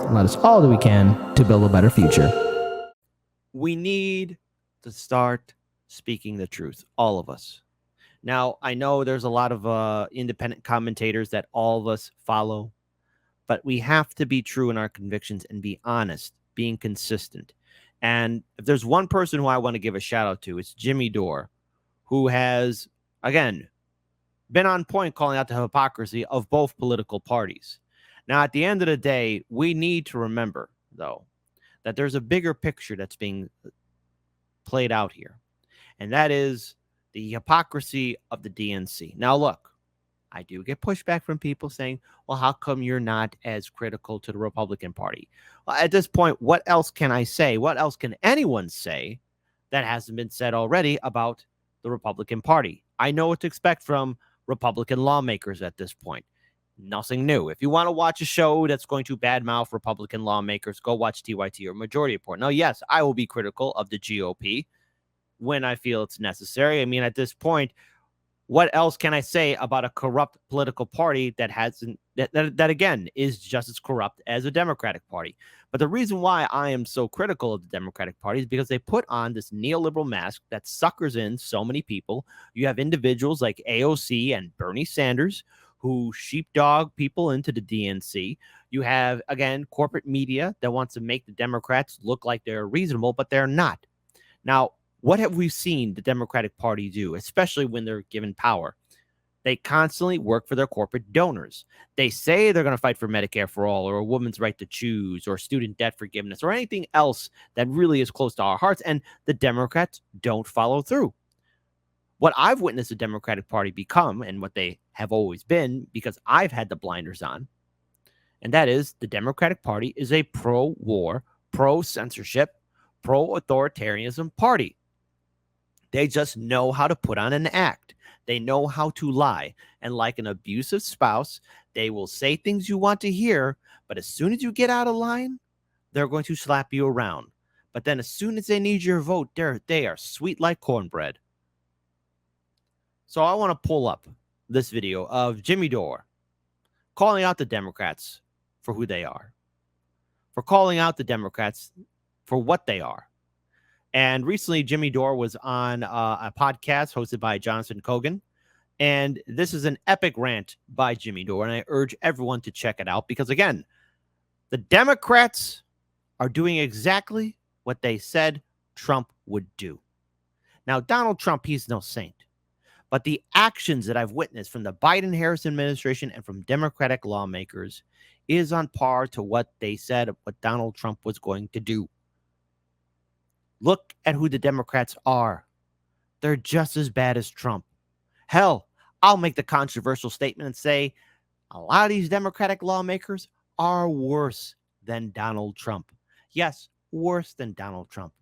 and let us all do we can to build a better future. We need to start speaking the truth, all of us. Now, I know there's a lot of independent commentators that all of us follow, but we have to be true in our convictions and be honest, being consistent. And if there's one person who I want to give a shout out to, it's Jimmy Dore, who has, again, been on point calling out the hypocrisy of both political parties. Now, at the end of the day, we need to remember, though, that there's a bigger picture that's being played out here, and that is the hypocrisy of the DNC. Now, look, I do get pushback from people saying, well, how come you're not as critical to the Republican Party? Well, at this point, what else can I say? What else can anyone say that hasn't been said already about the Republican Party? I know what to expect from Republican lawmakers at this point. Nothing new. If you want to watch a show that's going to badmouth Republican lawmakers, go watch TYT or Majority Report. Now, yes, I will be critical of the GOP when I feel it's necessary. I mean, at this point, what else can I say about a corrupt political party that hasn't, that again, is just as corrupt as a Democratic Party? But the reason why I am so critical of the Democratic Party is because they put on this neoliberal mask that suckers in so many people. You have individuals like AOC and Bernie Sanders who sheepdog people into the DNC. You have, again, corporate media that wants to make the Democrats look like they're reasonable, but they're not. Now, what have we seen the Democratic Party do, especially when they're given power? They constantly work for their corporate donors. They say they're going to fight for Medicare for all, or a woman's right to choose, or student debt forgiveness, or anything else that really is close to our hearts, and the Democrats don't follow through. What I've witnessed the Democratic Party become, and what they have always been, because I've had the blinders on, and that is the Democratic Party is a pro-war, pro-censorship, pro-authoritarianism party. They just know how to put on an act. They know how to lie. And like an abusive spouse, they will say things you want to hear, but as soon as you get out of line, they're going to slap you around. But then as soon as they need your vote, they are sweet like cornbread. So I want to pull up this video of Jimmy Dore calling out the Democrats for who they are, for calling out the Democrats for what they are. And recently, Jimmy Dore was on a podcast hosted by Jonathan Kogan. And this is an epic rant by Jimmy Dore. And I urge everyone to check it out because, again, the Democrats are doing exactly what they said Trump would do. Now, Donald Trump, he's no saint. But the actions that I've witnessed from the Biden-Harris administration and from Democratic lawmakers is on par to what they said what Donald Trump was going to do. Look at who the Democrats are. They're just as bad as Trump. Hell, I'll make the controversial statement and say a lot of these Democratic lawmakers are worse than Donald Trump. Yes, worse than Donald Trump.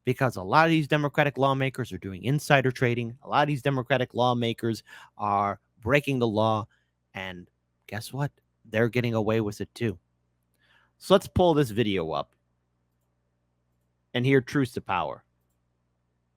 Because a lot of these Democratic lawmakers are doing insider trading. A lot of these Democratic lawmakers are breaking the law. And guess what? They're getting away with it too. So let's pull this video up and hear truth to power.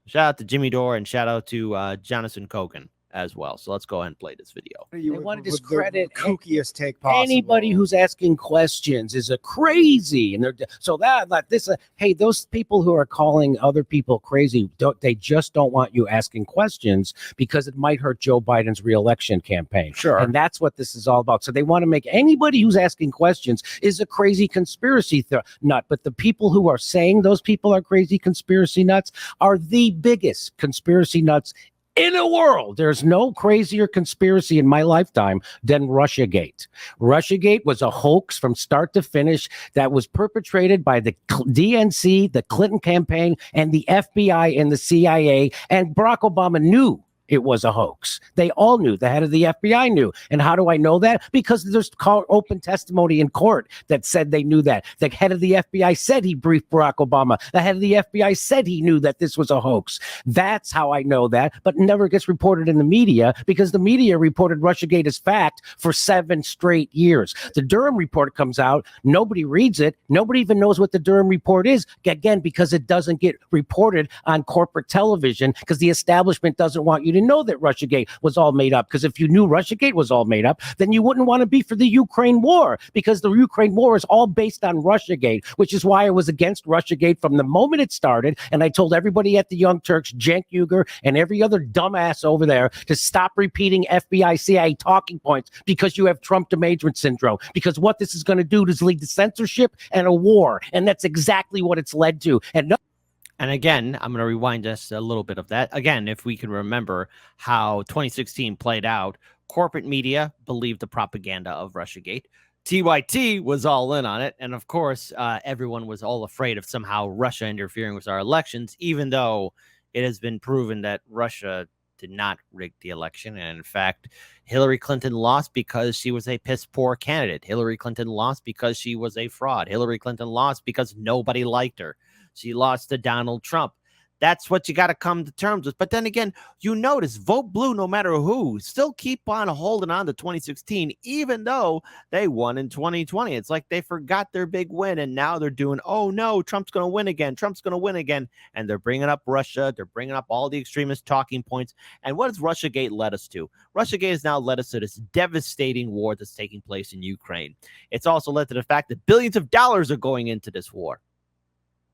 Shout out to Jimmy Dore and shout out to Jonathan Kogan as well. So let's go ahead and play this video. They want to discredit the kookiest take possible. Anybody who's asking questions is a crazy, and they're so that like this. Hey, those people who are calling other people crazy, they just don't want you asking questions because it might hurt Joe Biden's reelection campaign. Sure, and that's what this is all about. So they want to make anybody who's asking questions is a crazy conspiracy nut. But the people who are saying those people are crazy conspiracy nuts are the biggest conspiracy nuts in the world. There's no crazier conspiracy in my lifetime than Russiagate. Russiagate was a hoax from start to finish that was perpetrated by the DNC, the Clinton campaign, and the FBI and the CIA. And Barack Obama knew it was a hoax. They all knew. The head of the FBI knew. And how do I know that? Because there's open testimony in court that said they knew that. The head of the FBI said he briefed Barack Obama. The head of the FBI said he knew that this was a hoax. That's how I know that, but it never gets reported in the media because the media reported Russiagate as fact for 7 straight years. The Durham report comes out. Nobody reads it. Nobody even knows what the Durham report is, again, because it doesn't get reported on corporate television because the establishment doesn't want you to didn't know that Russiagate was all made up, because if you knew Russiagate was all made up, then you wouldn't want to be for the Ukraine war, because the Ukraine war is all based on Russiagate, which is why I was against Russiagate from the moment it started. And I told everybody at the Young Turks, Cenk Uygur, and every other dumbass over there to stop repeating FBI, CIA talking points, because you have Trump derangement syndrome. Because what this is going to do is lead to censorship and a war. And that's exactly what it's led to. And again, I'm going to rewind just a little bit of that. Again, if we can remember how 2016 played out, corporate media believed the propaganda of Russiagate. TYT was all in on it. And of course, everyone was all afraid of somehow Russia interfering with our elections, even though it has been proven that Russia did not rig the election. And in fact, Hillary Clinton lost because she was a piss poor candidate. Hillary Clinton lost because she was a fraud. Hillary Clinton lost because nobody liked her. She lost to Donald Trump. That's what you got to come to terms with. But then again, you notice vote blue no matter who. Still keep on holding on to 2016, even though they won in 2020. It's like they forgot their big win, and now they're doing, oh no, Trump's going to win again. Trump's going to win again. And they're bringing up Russia. They're bringing up all the extremist talking points. And what has Russiagate led us to? Russiagate has now led us to this devastating war that's taking place in Ukraine. It's also led to the fact that billions of dollars are going into this war,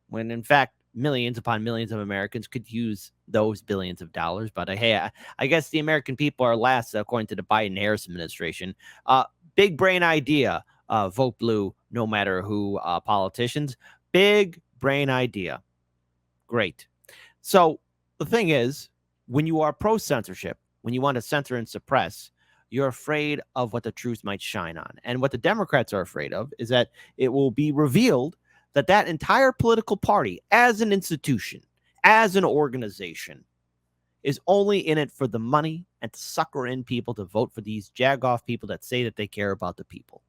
when in fact, millions upon millions of Americans could use those billions of dollars. But hey, I guess the American people are last, according to the Biden-Harris administration. Big brain idea, vote blue, no matter who, politicians. Big brain idea. Great. So the thing is, when you are pro-censorship, when you want to censor and suppress, you're afraid of what the truth might shine on. And what the Democrats are afraid of is that it will be revealed that entire political party, as an institution, as an organization, is only in it for the money and to sucker in people to vote for these jagoff people that say that they care about the people.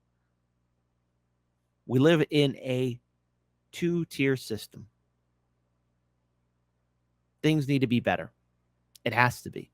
We live in a two-tier system. Things need to be better. It has to be.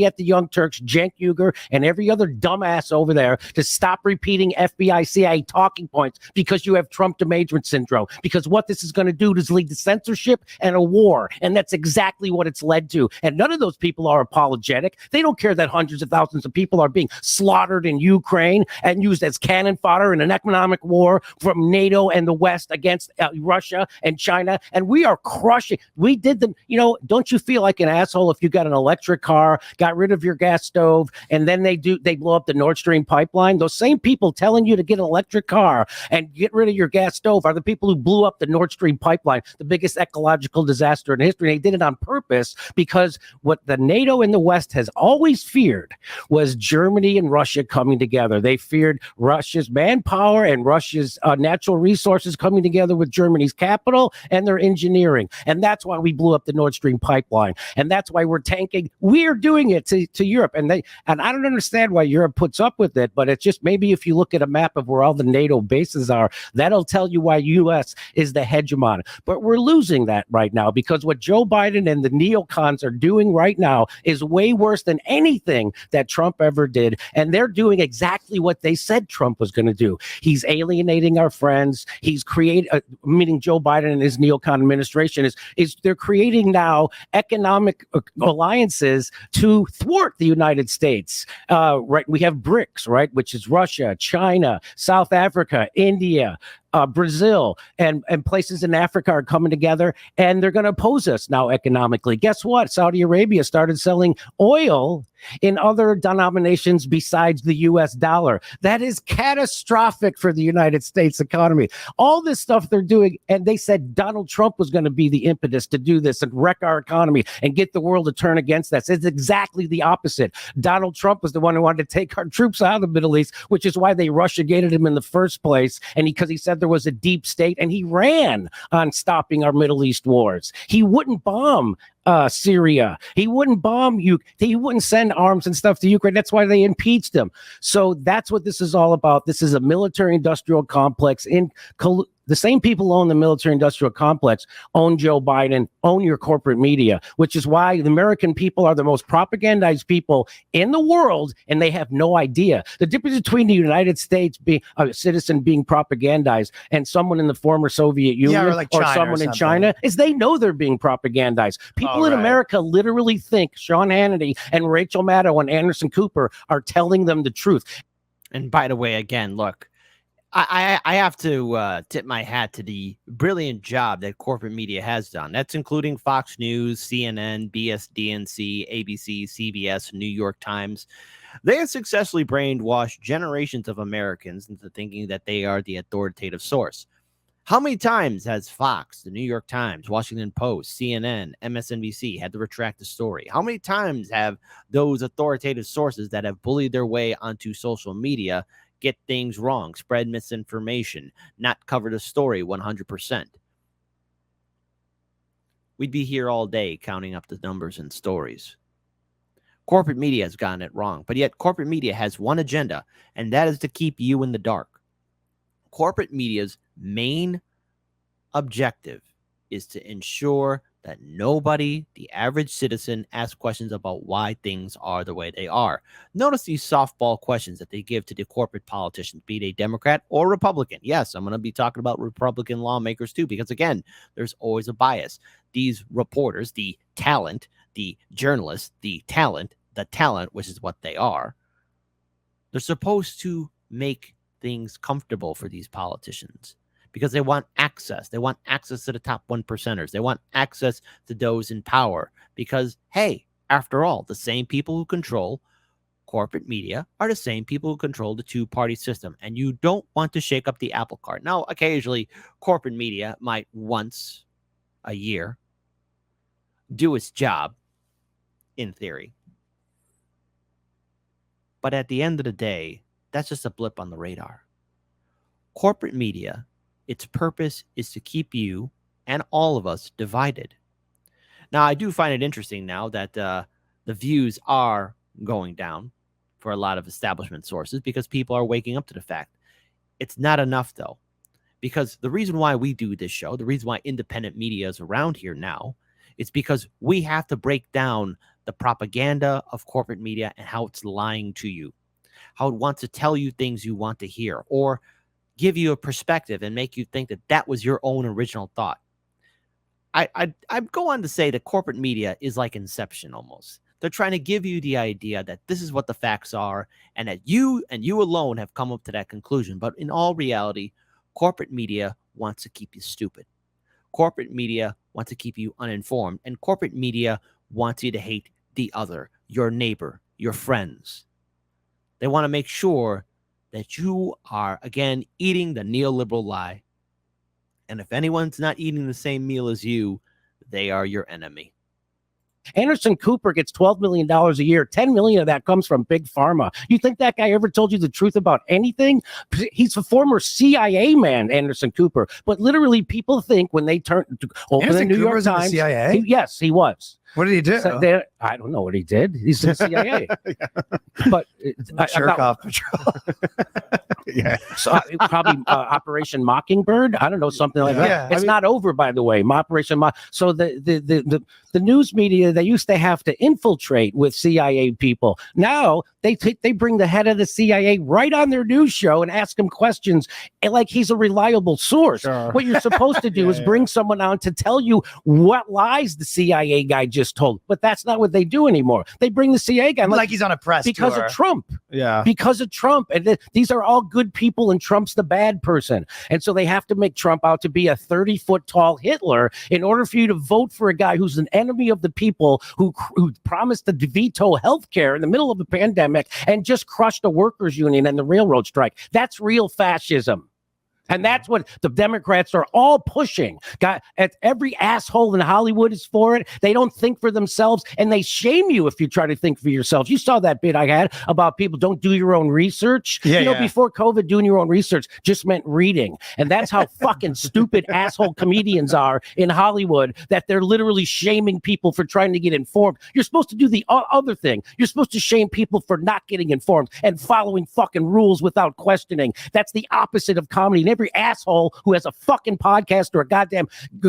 At the Young Turks, Cenk Uygur, and every other dumbass over there to stop repeating FBI, CIA talking points, because you have Trump derangement syndrome. Because what this is going to do is lead to censorship and a war. And that's exactly what it's led to. And none of those people are apologetic. They don't care that hundreds of thousands of people are being slaughtered in Ukraine and used as cannon fodder in an economic war from NATO and the West against Russia and China. And we are crushing. We did them. Don't you feel like an asshole if you got an electric car, got rid of your gas stove, and then they blow up the Nord Stream pipeline? Those same people telling you to get an electric car and get rid of your gas stove are the people who blew up the Nord Stream pipeline, the biggest ecological disaster in history. They did it on purpose, because what the NATO and the West has always feared was Germany and Russia coming together. They feared Russia's manpower and Russia's natural resources coming together with Germany's capital and their engineering. And that's why we blew up the Nord Stream pipeline. And that's why we're tanking. We're doing it to Europe, and I don't understand why Europe puts up with it, but it's just, maybe if you look at a map of where all the NATO bases are, that'll tell you why US is the hegemon. But we're losing that right now, because what Joe Biden and the neocons are doing right now is way worse than anything that Trump ever did, and they're doing exactly what they said Trump was going to do. He's alienating our friends. He's meaning Joe Biden and his neocon administration is they're creating now economic alliances to thwart the United States. Right, we have BRICS, right, which is Russia, China, South Africa, India, Brazil, and places in Africa are coming together, and they're going to oppose us now economically. Guess what? Saudi Arabia started selling oil in other denominations besides the US dollar. That is catastrophic for the United States economy. All this stuff they're doing, and they said Donald Trump was going to be the impetus to do this and wreck our economy and get the world to turn against us. It's exactly the opposite. Donald Trump was the one who wanted to take our troops out of the Middle East, which is why they Russiagated him in the first place. And because he said there was a deep state, and he ran on stopping our Middle East wars. He wouldn't bomb Syria. He wouldn't bomb you. He wouldn't send arms and stuff to Ukraine. That's why they impeached him. So that's what this is all about. This is a military industrial complex The same people who own the military-industrial complex own Joe Biden, own your corporate media, which is why the American people are the most propagandized people in the world, and they have no idea. The difference between the United States being a citizen being propagandized and someone in the former Soviet Union or like China or someone in something. China is they know they're being propagandized. People in America literally think Sean Hannity and Rachel Maddow and Anderson Cooper are telling them the truth. And by the way, again, look, I have to tip my hat to the brilliant job that corporate media has done. That's including Fox News, CNN, BSDNC, ABC, CBS, New York Times. They have successfully brainwashed generations of Americans into thinking that they are the authoritative source. How many times has Fox, the New York Times, Washington Post, CNN, MSNBC had to retract the story? How many times have those authoritative sources that have bullied their way onto social media get things wrong, spread misinformation, not cover the story 100%? We'd be here all day counting up the numbers and stories. Corporate media has gotten it wrong, but yet corporate media has one agenda, and that is to keep you in the dark. Corporate media's main objective is to ensure that nobody, the average citizen, asks questions about why things are the way they are. Notice these softball questions that they give to the corporate politicians, be they Democrat or Republican. Yes, I'm going to be talking about Republican lawmakers too, because again, there's always a bias. These reporters, the talent, the journalists, the talent, which is what they are, they're supposed to make things comfortable for these politicians because they want access. They want access to the top 1%ers. They want access to those in power because, hey, after all, the same people who control corporate media are the same people who control the two-party system, and you don't want to shake up the apple cart. Now, occasionally, corporate media might once a year do its job, in theory. But at the end of the day, that's just a blip on the radar. Corporate media, its purpose is to keep you and all of us divided. Now, I do find it interesting now that the views are going down for a lot of establishment sources because people are waking up to the fact. It's not enough, though, because the reason why we do this show, the reason why independent media is around here now, is because we have to break down the propaganda of corporate media and how it's lying to you, how it wants to tell you things you want to hear, or give you a perspective and make you think that that was your own original thought. I go on to say that corporate media is like Inception almost. They're trying to give you the idea that this is what the facts are and that you and you alone have come up to that conclusion. But in all reality, corporate media wants to keep you stupid. Corporate media wants to keep you uninformed. And corporate media wants you to hate the other, your neighbor, your friends. They want to make sure that you are, again, eating the neoliberal lie. And if anyone's not eating the same meal as you, they are your enemy. Anderson Cooper gets $12 million a year. $10 million of that comes from Big Pharma. You think that guy ever told you the truth about anything? He's a former CIA man, Anderson Cooper. But literally, people think when they open the New York Times, CIA? Yes, he was. What did he do? So I don't know what he did. He's in the CIA. But jerk off patrol. Yeah. So probably Operation Mockingbird. I don't know, something like that. Yeah, It's not over, by the way. So the news media, they used to have to infiltrate with CIA people. Now they bring the head of the CIA right on their news show and ask him questions like he's a reliable source. Sure. What you're supposed to do is bring someone on to tell you what lies the CIA guy just told. But that's not what they do anymore. They bring the CIA guy like he's on a press because tour. of Trump. Yeah. Because of Trump. And these are all good people, and Trump's the bad person. And so they have to make Trump out to be a 30-foot tall Hitler in order for you to vote for a guy who's an enemy of the people, who promised to veto health care in the middle of a pandemic and just crushed the workers' union and the railroad strike. That's real fascism. And that's what the Democrats are all pushing. Every asshole in Hollywood is for it. They don't think for themselves, and they shame you if you try to think for yourselves. You saw that bit I had about people don't do your own research. Before COVID, doing your own research just meant reading. And that's how fucking stupid asshole comedians are in Hollywood, that they're literally shaming people for trying to get informed. You're supposed to do the other thing. You're supposed to shame people for not getting informed and following fucking rules without questioning. That's the opposite of comedy. And every asshole who has a fucking podcast or a goddamn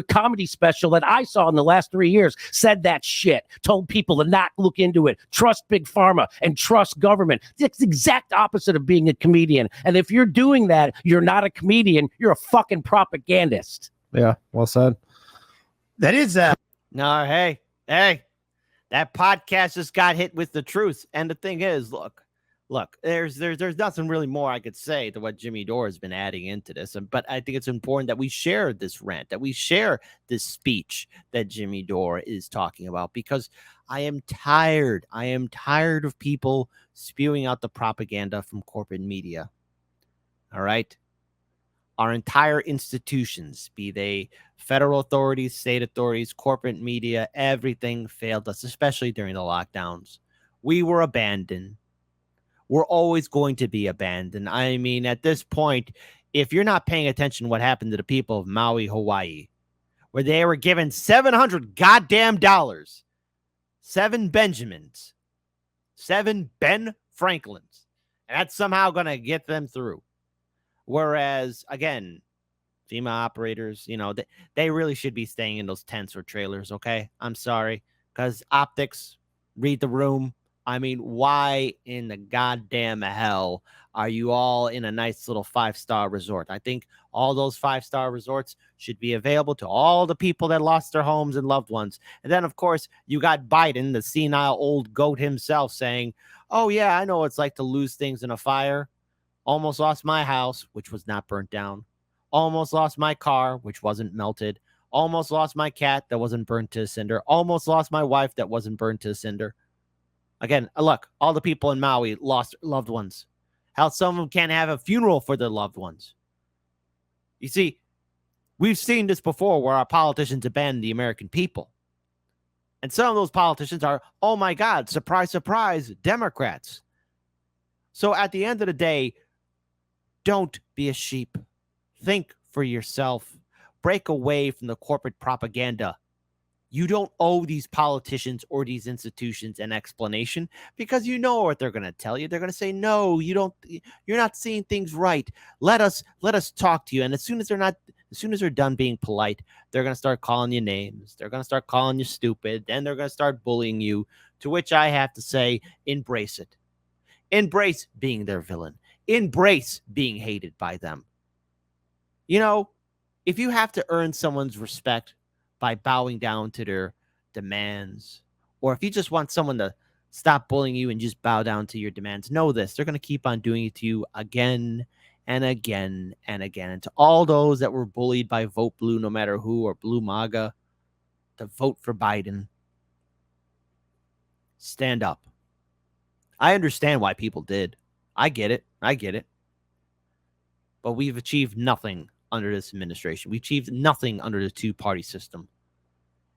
comedy special that I saw in the last 3 years said that shit, told people to not look into it, trust big pharma and trust government. It's the exact opposite of being a comedian. And if you're doing that, you're not a comedian, you're a fucking propagandist. Yeah, well said. That is No, hey, that podcast just got hit with the truth. And the thing is, look, there's nothing really more I could say to what Jimmy Dore has been adding into this. But I think it's important that we share this rant, that we share this speech that Jimmy Dore is talking about, because I am tired. I am tired of people spewing out the propaganda from corporate media. All right. Our entire institutions, be they federal authorities, state authorities, corporate media, everything failed us, especially during the lockdowns. We were abandoned. We're always going to be abandoned. I mean, at this point, if you're not paying attention to what happened to the people of Maui, Hawaii, where they were given $700 goddamn dollars, 7 Benjamins, 7 Ben Franklins, and that's somehow going to get them through. Whereas, again, FEMA operators, they really should be staying in those tents or trailers, okay? I'm sorry, because optics, read the room. I mean, why in the goddamn hell are you all in a nice little 5-star resort? I think all those 5-star resorts should be available to all the people that lost their homes and loved ones. And then, of course, you got Biden, the senile old goat himself, saying, oh, yeah, I know what it's like to lose things in a fire. Almost lost my house, which was not burnt down. Almost lost my car, which wasn't melted. Almost lost my cat that wasn't burnt to a cinder. Almost lost my wife that wasn't burnt to a cinder. Again, look, all the people in Maui lost loved ones. How some of them can't have a funeral for their loved ones. You see, we've seen this before where our politicians abandon the American people. And some of those politicians are, oh my God, surprise, surprise, Democrats. So at the end of the day, don't be a sheep. Think for yourself. Break away from the corporate propaganda. You don't owe these politicians or these institutions an explanation, because you know what they're going to tell you. They're going to say, no, you're not seeing things right. Let us talk to you. And as soon as they're done being polite, they're going to start calling you names. They're going to start calling you stupid. Then they're going to start bullying you, to which I have to say, embrace it. Embrace being their villain. Embrace being hated by them. If you have to earn someone's respect by bowing down to their demands, or if you just want someone to stop bullying you and just bow down to your demands, know this: they're going to keep on doing it to you again and again and again. And to all those that were bullied by Vote Blue, no matter who, or Blue MAGA, to vote for Biden, stand up. I understand why people did. I get it. But we've achieved nothing under this administration. We've achieved nothing under the two-party system.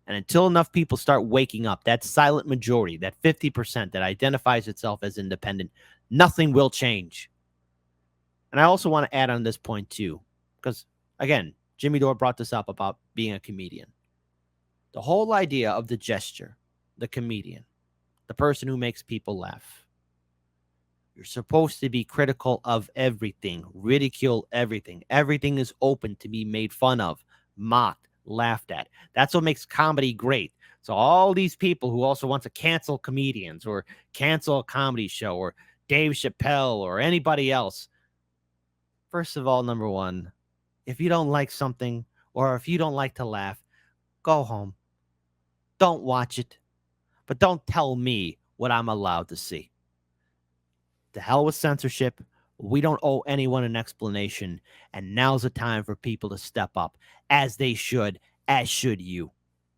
And until enough people start waking up, that silent majority, that 50% that identifies itself as independent, nothing will change. And I also want to add on this point too, because again, Jimmy Dore brought this up about being a comedian. The whole idea of the gesture, the comedian, the person who makes people laugh. You're supposed to be critical of everything, ridicule everything. Everything is open to be made fun of, mocked, laughed at. That's what makes comedy great. So all these people who also want to cancel comedians or cancel a comedy show or Dave Chappelle or anybody else. First of all, number one, if you don't like something or if you don't like to laugh, go home. Don't watch it. But don't tell me what I'm allowed to see. To hell with censorship. We don't owe anyone an explanation. And now's the time for people to step up, as they should, as should you.